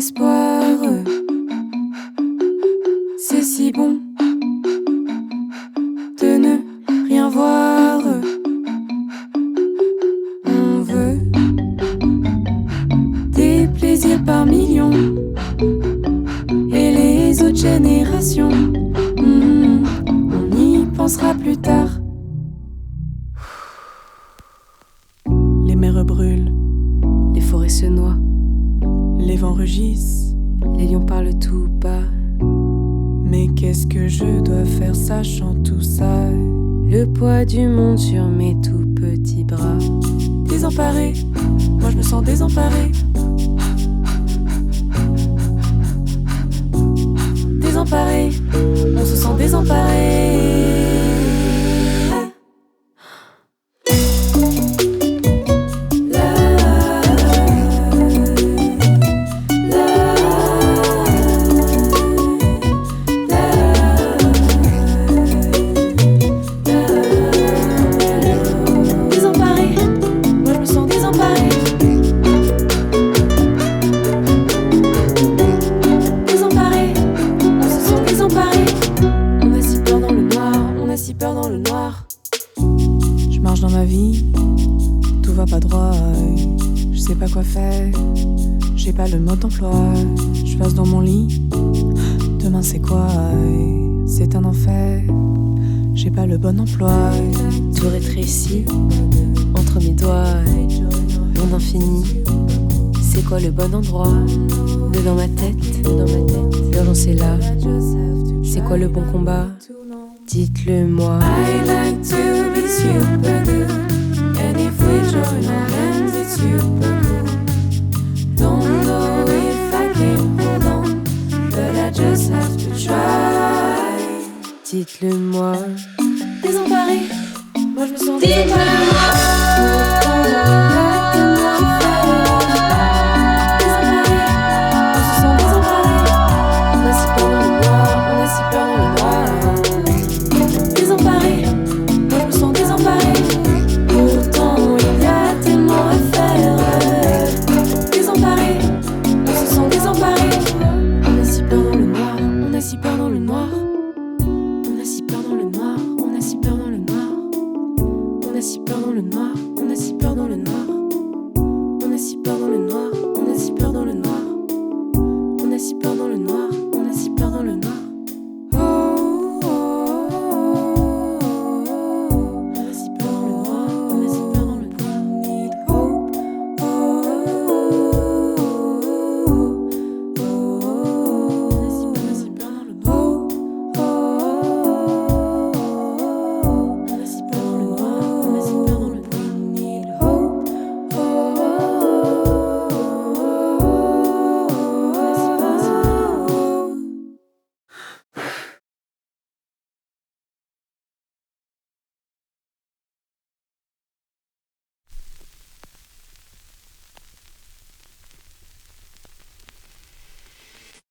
espoir. C'est si bon de ne rien voir. On veut des plaisirs par millions. Et les autres générations, on y pensera plus tard. Les mers brûlent, Les forêts se noient, les vents rugissent. les lions parlent tout bas. Mais qu'est-ce que je dois faire sachant tout ça? Le poids du monde sur mes tout petits bras. Désemparé, moi je me sens désemparé. Désemparé, on se sent désemparé. Si peur dans le noir. Je marche dans ma vie, tout va pas droit. Je sais pas quoi faire, j'ai pas le mode d'emploi. Je passe dans mon lit, demain c'est quoi? C'est un enfer, j'ai pas le bon emploi. Tout rétrécit entre mes doigts, monde infini. C'est quoi le bon endroit? De dans ma tête, l'urgence est là. C'est quoi le bon combat? Dites-le moi. I like to be super good, and if we join our hands it's super cool. Don't know if I can hold on, but I just have to try. Dites-le moi. Désemparé, moi je me sens désemparé. Si peur dans le noir, on a si peur dans le noir, on a si peur dans le noir, on a si peur dans le noir.